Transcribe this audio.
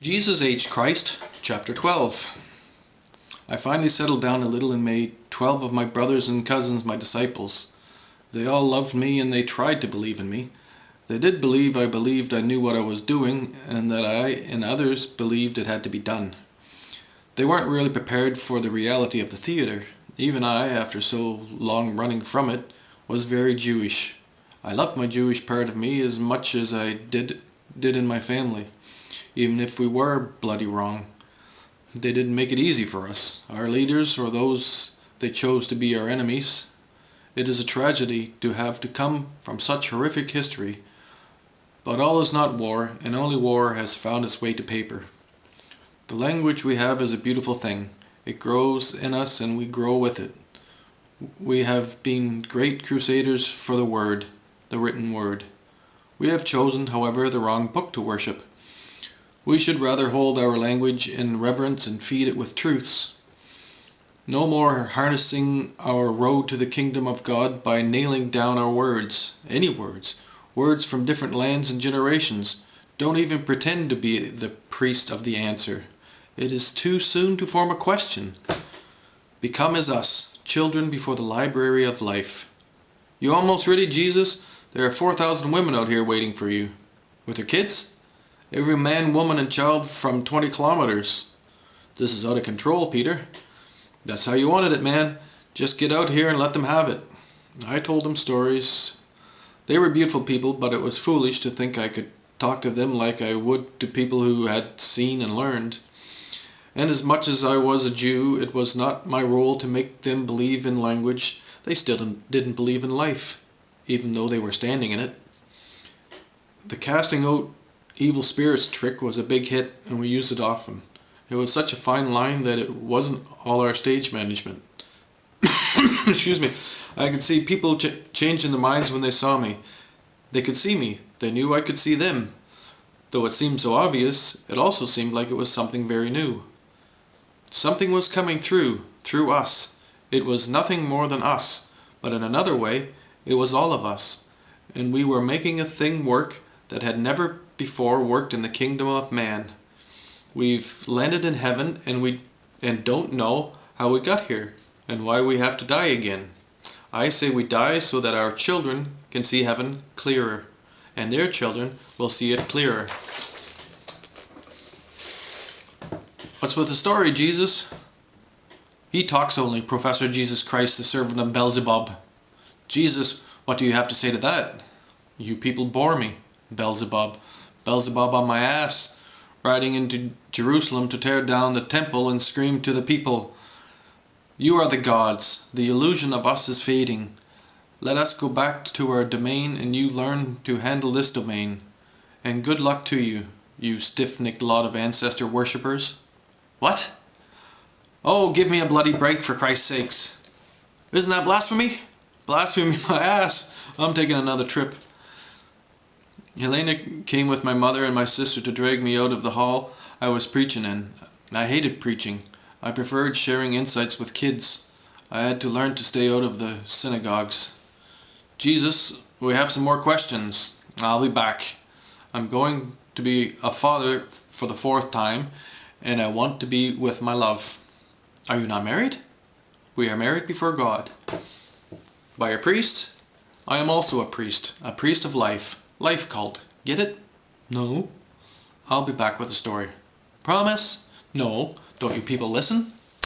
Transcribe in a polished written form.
Jesus H. Christ, Chapter 12. I finally settled down a little and made 12 of my brothers and cousins my disciples. They all loved me and they tried to believe in me. They did believe I knew what I was doing, and that I and others believed it had to be done. They weren't really prepared for the reality of the theater. Even I, after so long running from it, was very Jewish. I loved my Jewish part of me as much as I did in my family, even if we were bloody wrong. They didn't make it easy for us, our leaders or those they chose to be our enemies. It is a tragedy to have to come from such horrific history, but all is not war, and only war has found its way to paper. The language we have is a beautiful thing. It grows in us and we grow with it. We have been great crusaders for the word, the written word. We have chosen, however, the wrong book to worship. We should rather hold our language in reverence and feed it with truths. No more harnessing our road to the kingdom of God by nailing down our words, any words from different lands and generations. Don't even pretend to be the priest of the answer. It is too soon to form a question. Become as us, children before the library of life. You almost ready, Jesus? There are 4,000 women out here waiting for you. With their kids? Every man, woman, and child from 20 kilometers. This is out of control, Peter. That's how you wanted it, man. Just get out here and let them have it. I told them stories. They were beautiful people, but it was foolish to think I could talk to them like I would to people who had seen and learned. And as much as I was a Jew, it was not my role to make them believe in language. They still didn't believe in life, even though they were standing in it. The casting out evil spirits trick was a big hit, and we used it often. It was such a fine line that it wasn't all our stage management. Excuse me. I could see people changing their minds when they saw me. They could see me. They knew I could see them. Though it seemed so obvious, it also seemed like it was something very new. Something was coming through us. It was nothing more than us, but in another way, it was all of us. And we were making a thing work that had never before worked in the kingdom of man. We've landed in heaven and don't know how we got here and why we have to die again. I say we die so that our children can see heaven clearer, and their children will see it clearer. What's with the story, Jesus? He talks only, Professor Jesus Christ, the servant of Beelzebub. Jesus, what do you have to say to that? You people bore me, Beelzebub. Beelzebub on my ass, riding into Jerusalem to tear down the temple and scream to the people, "You are the gods. The illusion of us is fading. Let us go back to our domain and you learn to handle this domain. And good luck to you, you stiff-necked lot of ancestor worshippers." What? Oh, give me a bloody break for Christ's sakes. Isn't that blasphemy? Blasphemy my ass. I'm taking another trip. Helena came with my mother and my sister to drag me out of the hall I was preaching in. I hated preaching. I preferred sharing insights with kids. I had to learn to stay out of the synagogues. Jesus, we have some more questions. I'll be back. I'm going to be a father for the 4th time, and I want to be with my love. Are you not married? We are married before God. By a priest? I am also a priest of life. Life cult. Get it? No. I'll be back with the story. Promise? No. Don't you people listen?